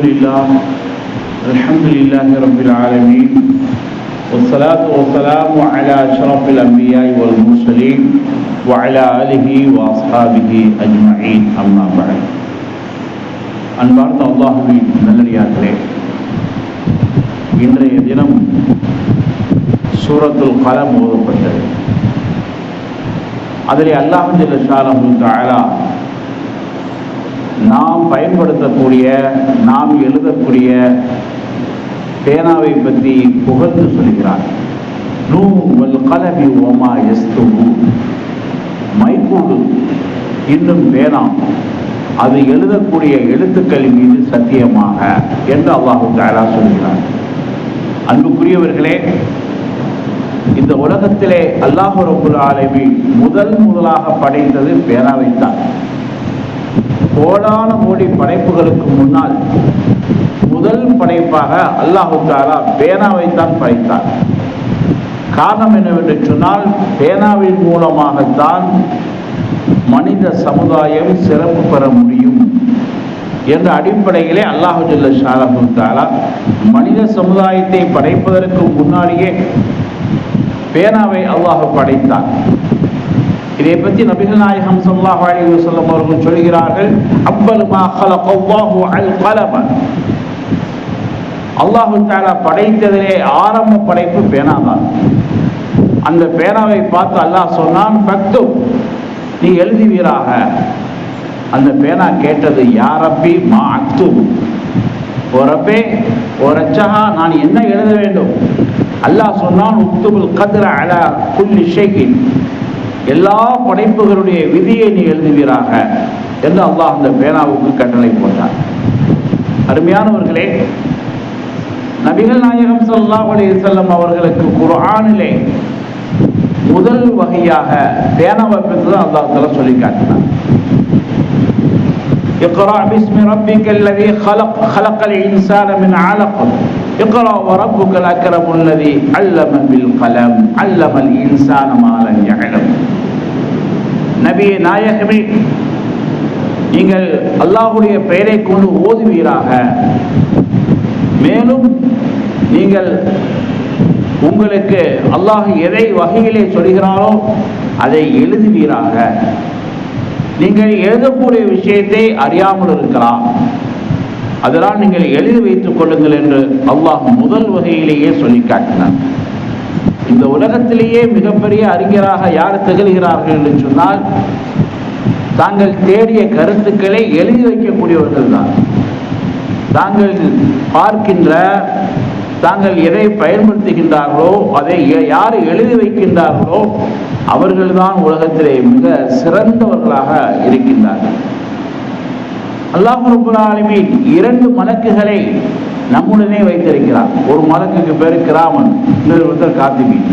لله الحمد لله رب العالمين والصلاة والسلام على أشرف الأنبياء والمرسلين وعلى آله وأصحابه أجمعين أما بعد. அன்பார்ந்த அல்லாஹ்வின் நல்லடியார்களே, இன்றைய தினம் சூரத்துல் கலம் ஓதப்பட்டது. அதில் அல்லாஹ் ஜல்ல ஷானஹு தஆலா நாம் பயன்படுத்தக்கூடிய, நாம் எழுதக்கூடிய பேனாவை பற்றி புகழ்ந்து சொல்கிறார். நூன் வல் கலமி வமா யஸ்துரூன், மைக்கூடு இன்னும் பேனா, அது எழுதக்கூடிய எழுத்துக்கள் மீது சத்தியமாக என்று அல்லாஹ் தஆலா சொல்கிறார். அன்புக்குரியவர்களே, இந்த உலகத்திலே அல்லாஹ் ரப்புல் ஆலமீன் முதலாக படைத்தது பேனாவைத்தான். கோடான கோடி படைப்புகளுக்கு முன்னால் முதல் படைப்பாக அல்லாஹ் தஆலா பேனாவைத்தான் படைத்தார். காரணம் என்னவென்று சொன்னால், பேனாவின் மூலமாகத்தான் மனித சமுதாயம் சிறப்பு பெற முடியும் என்ற அடிப்படையிலே அல்லாஹ் ஜல்ல ஷானஹு தஆலா மனித சமுதாயத்தை படைப்பதற்கு முன்னாடியே பேனாவை அல்லாஹ் படைத்தான். இதை பற்றி நபிகள் நாயகம் ஸல்லல்லாஹு அலைஹி வஸல்லம் அவர்கள் சொல்கிறார்கள், அவ்வல் மா ഖலகல்லாஹு அல் கலம, அல்லாஹ் தஆலா படைத்ததிலே ஆரம்ப படைப்பு பேனாதான். அந்த பேனாவை பார்த்து அல்லாஹ் சொன்னான், ஃபக்துப், நீ எழுதுவீராக. அந்த பேனா கேட்டது, யா ரப்பி மா அக்துப், ஓ ரப்பே, ஓ ரச்சகா, நான் என்ன எழுத வேண்டும்? அல்லாஹ் சொன்னான், உக்துபுல் கத்ர அலா குல்லி ஷைஇன், எல்லா படைப்புகளுடைய விதியை நீ எழுதுவீராக என்று அல்லாஹ் அந்த பேனாவுக்கு கட்டளை போட்டார். அருமையானவர்களே, நபிகள் நாயகம் ஸல்லல்லாஹு அலைஹி வஸல்லம் அவர்களுக்கு குர்ஆனிலே முதல் வகையாக பேனாவை பற்றி தான் அல்லாஹ் தஆலா சொல்லி காட்டினார். இக்ரா பிஸ்மி ரப்பிக்கல் லதீ خلق الإنسان من علق اقرأ وربك الأكرم الذي علم بالقلم علم الإنسان ما لم يعلم. நபியே நாயகமே, நீங்கள் அல்லாஹ்வுடைய பெயரை கொண்டு ஓதுவீராக. மேலும் நீங்கள் உங்களுக்கு அல்லாஹ் எதை வகையிலே சொல்கிறாரோ அதை எழுதுவீராக. நீங்கள் எழுதக்கூடிய விஷயத்தை அறியாமல் இருக்கலாம், அதனால் நீங்கள் எழுதி வைத்துக் கொள்ளுங்கள் என்று அல்லாஹ் முதல் வகையிலேயே சொல்லி காட்டினார். இந்த உலகத்திலேயே மிகப்பெரிய அறிஞராக யார் திகழ்கிறார்கள் என்று சொன்னால், தாங்கள் தேடிய கருத்துக்களை எழுதி வைக்கக்கூடியவர்கள் தான். தாங்கள் பார்க்கின்ற, தாங்கள் எதை பயன்படுத்துகின்றார்களோ அதை யார் எழுதி வைக்கின்றார்களோ அவர்கள்தான் உலகத்திலே மிக சிறந்தவர்களாக இருக்கின்றார்கள். அல்லாஹ் ரப்புல் ஆலமீன் 2 மலக்குகளை நம்முடனே வைத்திருக்கிறார். ஒரு மலக்குக்கு பேரு கிராமன், இன்னொருத்தர் காத்திபீன்.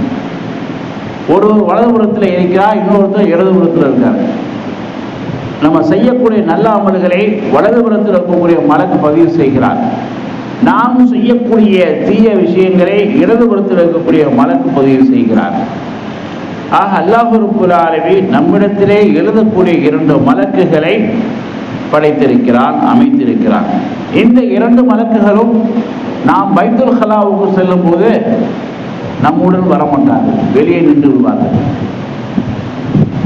ஒருவர் வலதுபுறத்தில் இருக்கிறார், இன்னொருத்தர் இடதுபுறத்தில் இருக்கார். நம்ம செய்யக்கூடிய நல்ல அமல்களை வலதுபுறத்தில் இருக்கக்கூடிய மலக்கு பதிவு செய்கிறார். நாம் செய்யக்கூடிய தீய விஷயங்களை இடதுபுறத்தில் இருக்கக்கூடிய மலக்கு பதிவு செய்கிறார். ஆக அல்லாஹ் ரப்புல் ஆலமீன் நம்மிடத்திலே எழுதக்கூடிய 2 மலக்குகளை படைத்திருக்கிறான், அமைத்திருக்கிறான். இந்த 2 மலக்குகளும் நாம் பைத்துல் கலாவுக்கு செல்லும் போது நம்முடன் வரமாட்டார்கள், வெளியே நின்று விடுவார்கள்.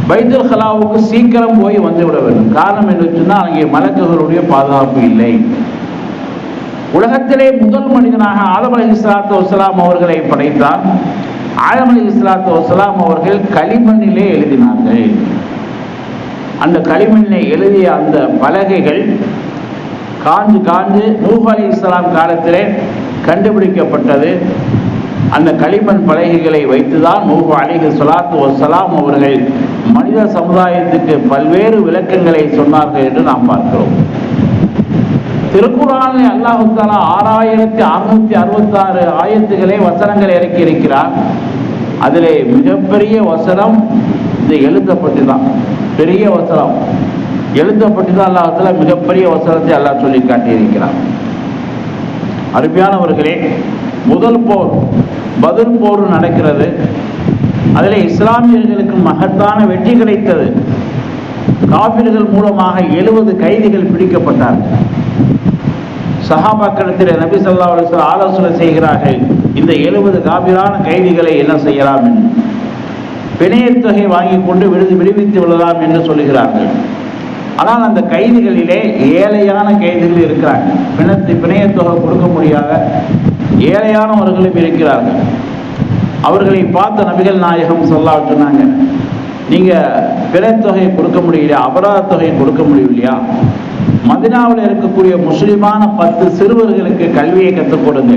பைத்துல் கலாவுக்கு சீக்கிரம் போய் வந்துவிட வேண்டும். காரணம் என்று சொன்னால், அங்கே மலக்குகளுடைய பாதுகாப்பு இல்லை. உலகத்திலே முதல் மனிதனாக ஆதம் அலைஹிஸ்ஸலாத்து வஸ்ஸலாம் அவர்களை படைத்தான். ஆதம் அலைஹிஸ்ஸலாத்து வஸ்ஸலாம் அவர்கள் களிமண்ணிலே எழுதினார்கள். அந்த களிமண்ணை எழுதிய அந்த பலகைகள் காஞ்சு நூஹ் அலைஹிஸ்ஸலாம் காலத்திலே கண்டுபிடிக்கப்பட்டது. அந்த களிமண் பலகைகளை வைத்துதான் நூஹ் அலைஹிஸ்ஸலாத்து வஸ்ஸலாம் அவர்கள் மனித சமுதாயத்துக்கு பல்வேறு விளக்கங்களை சொன்னார்கள் என்று நாம் பார்க்கிறோம். திருக்குர்ஆனில் அல்லாஹ் தஆலா 6666 ஆயத்துக்களை, வசனங்களை இறக்கி இருக்கிறார். அதிலே மிகப்பெரிய வசனம் இந்த எழுத்தப்பட்டு தான். பெரிய வசனம் எழுத்தப்பட்டு தான் அல்லாஹ் தஆலா மிகப்பெரிய வசனத்தை அல்லாஹ் சொல்லி காட்டியிருக்கிறார். அருமையானவர்களே, முதல் போர் பத்ர் போர் நடக்கிறது. அதில் இஸ்லாமியர்களுக்கு மகத்தான வெற்றி கிடைத்தது. காபிர்கள் மூலமாக 70 கைதிகள் பிடிக்கப்பட்டார்கள். சஹாபாக்களிடத்தில் நபி ஸல்லல்லாஹு அலைஹி வஸல்லம் ஆலோசனை செய்கிறார்கள், இந்த 70 காபிரான கைதிகளை என்ன செய்யலாம் என்று. பிணையத் தொகை வாங்கி கொண்டு விடுவித்து விடலாம் என்று சொல்லுகிறார்கள். ஆனால் அந்த கைதிகளிலே ஏழையான கைதிகள் இருக்கிறாங்க. பிணையத் தொகை கொடுக்க முடியாத ஏழையானவர்களும் இருக்கிறார்கள். அவர்களை பார்த்த நபிகள் நாயகம் ஸல்லல்லாஹு அலைஹி சொன்னாங்க, நீங்கள் பிணையத் தொகையை கொடுக்க முடியலையா, அபராத தொகையை கொடுக்க முடியலையா, மதீனாவில் இருக்கக்கூடிய முஸ்லிமான 10 சிறுவர்களுக்கு கல்வியை கற்றுக் கொடுங்க,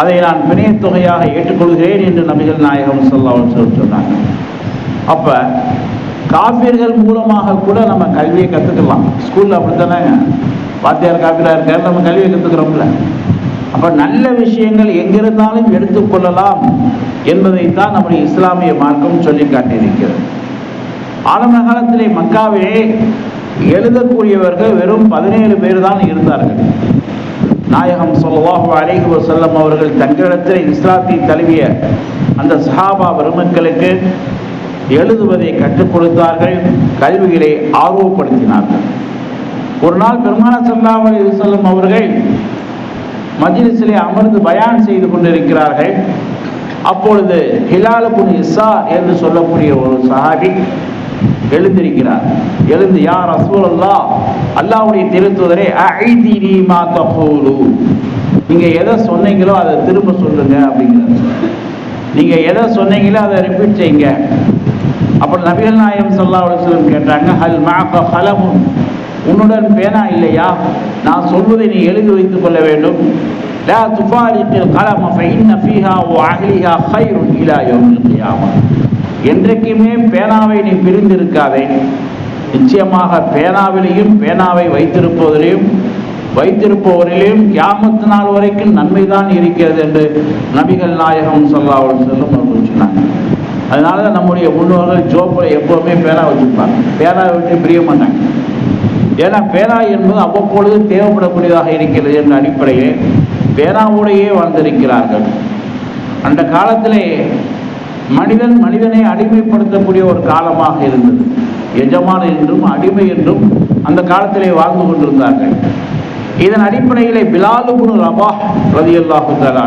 அதை நான் பிணையத் தொகையாக ஏற்றுக்கொள்கிறேன் என்று நபிகள் நாயகம் ஸல்லல்லாஹு அலைஹி வஸல்லம் சொன்னாங்க. அப்போ காஃபிர்கள் மூலமாக கூட நம்ம கல்வியை கற்றுக்கலாம். ஸ்கூலில் அப்படித்தானேங்க, வாத்தியார் காஃபிராக இருக்கார், நம்ம கல்வியை கற்றுக்கிறோம்ல. அப்போ நல்ல விஷயங்கள் எங்கிருந்தாலும் எடுத்துக்கொள்ளலாம் என்பதைத்தான் நம்முடைய இஸ்லாமிய மார்க்கம் சொல்லி காட்டியிருக்கிறது. ஆரம்ப காலத்திலே மக்காவிலே எழுதக்கூடியவர்கள் வெறும் 17 பேர் தான் இருந்தார்கள். நாயகம் ஸல்லல்லாஹு அலைஹி வஸல்லம் அவர்கள் தங்களிடத்தில் இஸ்லாத்தை தழுவிய அந்த சஹாபா பெருமக்களுக்கு எழுதுவதை கற்றுக் கொடுத்தார்கள், கல்விகளை ஆர்வப்படுத்தினார்கள். ஒரு நாள் பெருமானார் ஸல்லல்லாஹு அலைஹி வஸல்லம் அவர்கள் மஜ்லிஸிலே அமர்ந்து பயான் செய்து கொண்டிருக்கிறார்கள். அப்பொழுது ஹிலால் இப்னு இஸா என்று சொல்லக்கூடிய ஒரு சஹாபி எழுந்திருக்கிறார். எழுந்து, யா ரசூலல்லாஹ், அல்லாஹ்வுடைய திருத்தூதரே, அஇதினி மா தகூலு, நீங்க எதை சொன்னீங்களோ அதை திரும்ப சொல்லுங்க அப்படிங்கிறார். நீங்க எதை சொன்னீங்களோ அதை ரிப்பீட் செய்யுங்க. அப்புறம் நபிகள் நாயகம் ஸல்லல்லாஹு அலைஹி வஸல்லம் கேட்டாங்க, ஹல் மஅக கலமுன், உன்னுடன் பேனா இல்லையா, நான் சொல்வதை நீ எழுதி வைத்துக் கொள்ள வேண்டும். லா துஃபாரிகில் கலம ஃபஇன்ன ஃபீஹா வ அஹ்லிஹா கைருன் இலா யௌமில் கியாமah, என்றைக்குமே பேனாவை நீ பிரிந்திருக்காதே, நிச்சயமாக பேனாவிலையும் பேனாவை வைத்திருப்பவரிலையும் கியாமத் நாள் வரைக்கும் நன்மைதான் இருக்கிறது என்று நபிகள் நாயகம் ஸல்லல்லாஹு அலைஹி வஸல்லம் அவர்கள் சொன்னாங்க. அதனால தான் நம்முடைய முன்னோர்கள் ஜோப்பில் எப்போவுமே பேனா வச்சுருப்பாங்க, பேனாவை விட்டு பிரிய மாட்டாங்க. ஏன்னா பேனா என்பது அவ்வப்பொழுது தேவைப்படக்கூடியதாக இருக்கிறது என்ற அடிப்படையில் பேனாவோடையே வாழ்ந்திருக்கிறார்கள். அந்த காலத்திலே மனிதனை அடிமைப்படுத்தக்கூடிய ஒரு காலமாக இருந்தது. எஜமான் என்றும் அடிமை என்றும் அந்த காலத்திலே வாழ்ந்து கொண்டிருந்தார்கள். இதன் அடிப்படையிலே பிலால் இப்னு ரபாஹ் ரலியல்லாஹு தஆலா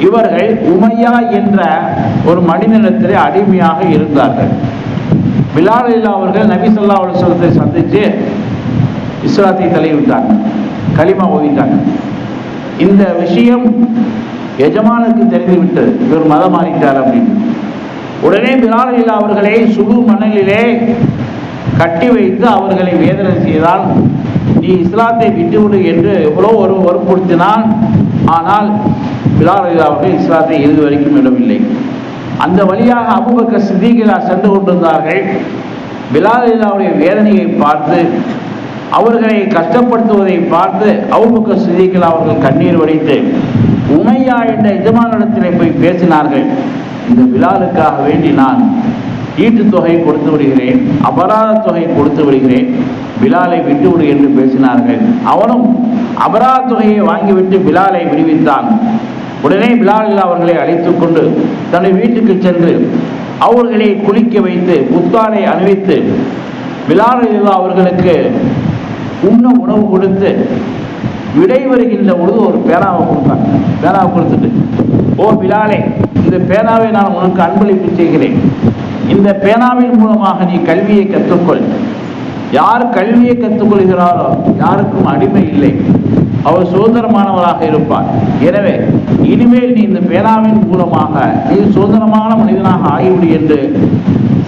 இவர்கள் உமையா என்ற ஒரு மனிதனிடத்திலே அடிமையாக இருந்தார்கள். பிலால் அவர்கள் நபி ஸல்லல்லாஹு அலைஹி வஸல்லத்தை சந்தித்து இஸ்லாத்தை தழுவிட்டாங்க, கலிமா ஓதிட்டாங்க. இந்த விஷயம் எஜமானுக்கு தெரிந்துவிட்டது, இவர் மதம் மாறிட்டார் அப்படின்னு. உடனே பிலால் அவர்களை சுடு மணலிலே கட்டி வைத்து அவர்களை வேதனை செய்தால், நீ இஸ்லாத்தை விட்டுவிடு என்று எவ்வளோ வற்புறுத்தினான். ஆனால் பிலால் அவர்கள் இஸ்லாத்தை இறுதி வரைக்கும் விடவில்லை. அந்த வழியாக அபூபக்கர் சித்தீக் சென்று கொண்டிருந்தார்கள். பிலால் அவருடைய வேதனையை பார்த்து, அவர்களை கஷ்டப்படுத்துவதை பார்த்து அபூபக்கர் சித்தீக் அவர்கள் கண்ணீர் வடித்து உமையா என்ற எஜமானிடத்திலே போய் பேசினார்கள். இந்த பிலாலுக்காக வேண்டி நான் ஈட்டுத் தொகை கொடுத்து விடுகிறேன், அபராத தொகை கொடுத்து விடுகிறேன், பிலாலை விட்டுவிடு என்று பேசினார்கள். அவனும் அபராத தொகையை வாங்கிவிட்டு பிலாலை விடுவித்தான். உடனே பிலால் அவர்களை அழைத்துக் கொண்டு தன்னுடைய வீட்டுக்கு சென்று அவர்களை குளிக்க வைத்து புத்தாடை அணிவித்து பிலால் அவர்களுக்கு உண்ண உணவு கொடுத்து விடை வருகின்ற பொழுது ஒரு பேனாவை கொடுத்தாங்க. பேனாவை கொடுத்துட்டு, ஓ பிலாலே, இந்த பேனாவை நான் உனக்கு அன்பளிப்பு செய்கிறேன், இந்த பேனாவின் மூலமாக நீ கல்வியை கற்றுக்கொள். யார் கல்வியை கற்றுக்கொள்கிறாரோ யாருக்கும் அடிமை இல்லை, அவர் சுதந்திரமானவராக இருப்பார். எனவே இனிமேல் நீ இந்த பேனாவின் மூலமாக நீ சுதந்திரமான மனிதனாக ஆகிவிடு என்று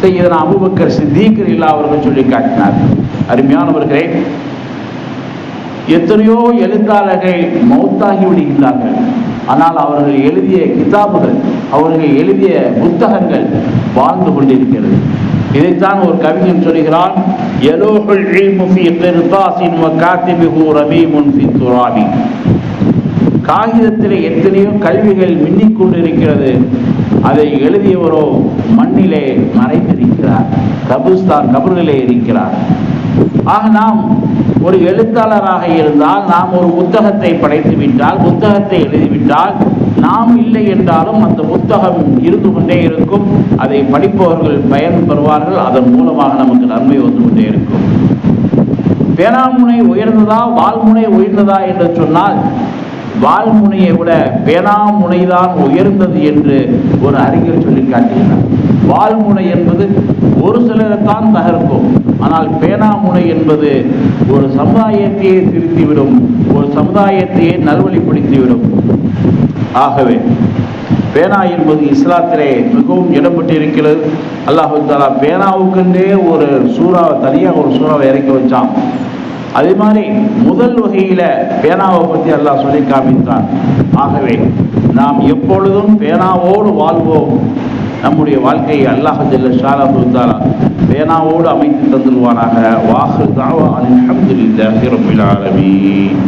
செய்தன அபூபக்கர் சித்தீக் அவர்கள் சொல்லி காட்டினார். அருமையானவர்களே, எத்தனையோ எழுத்தாளர்கள் மௌத்தாகி விடுகின்றார்கள். ஆனால் அவர்கள் எழுதிய கிதாபுகள், அவர்கள் எழுதிய புத்தகங்கள் வாழ்ந்து கொண்டிருக்கிறது. இதைத்தான் ஒரு கவிஞன் சொல்கிறான், யலூஹுல் இல்மு ஃபீ கிர்தாஸின் வ காத்திபுஹு ரமீமுன் ஃபீ துராபி. காகிதத்திலே எத்தனையோ கல்விகள் மின்னிக் கொண்டிருக்கிறது, அதை எழுதியவரோ மண்ணிலே மறைந்திருக்கிறார், கபரிலே இருக்கிறார். ஆக நாம் ஒரு எழுத்தாளராக இருந்தால், நாம் ஒரு புத்தகத்தை படைத்து விட்டால், புத்தகத்தை எழுதிவிட்டால், நாம் இல்லை என்றாலும் அந்த புத்தகம் இருந்து கொண்டே இருக்கும். அதை படிப்பவர்கள் பயன் பெறுவார்கள், அதன் மூலமாக நமக்கு நன்மை வந்து கொண்டே இருக்கும். பேனாமுனை உயர்ந்ததா வால்முனை உயர்ந்ததா என்று சொன்னால் வால்முனையை விட பேனாமுனைதான் உயர்ந்தது என்று ஒரு அறிஞர் சொல்லி காட்டுகிறார். வால்முனை என்பது ஒரு சிலரைத்தான் தகர்க்கும், ஆனால் பேனாமுனை என்பது ஒரு சமுதாயத்தையே திருத்திவிடும், ஒரு சமுதாயத்தையே நல்வழிப்படுத்திவிடும். ஆகவே பேனா என்பது இஸ்லாத்திலே மிகவும் இடம்பெற்றிருக்கிறது. அல்லாஹ் தஆலா பேனாவுக்கென்றே ஒரு சூறாவை, தனியாக ஒரு சூறாவை இறக்கி வச்சான். அதே மாதிரி முதல் வகையில பேனாவை பற்றி அல்லாஹ் சொல்லி காமித்தான். ஆகவே நாம் எப்பொழுதும் பேனாவோடு வாழ்வோம். நம்முடைய வாழ்க்கையை அல்லாஹ் ஜல்ல ஷானஹு தஆலா பேனாவோடு அமைத்து தந்துருவானாக. வாஹிரு தஅவா அல்ஹம்துலில்லாஹி ரப்பில் ஆலமீன்.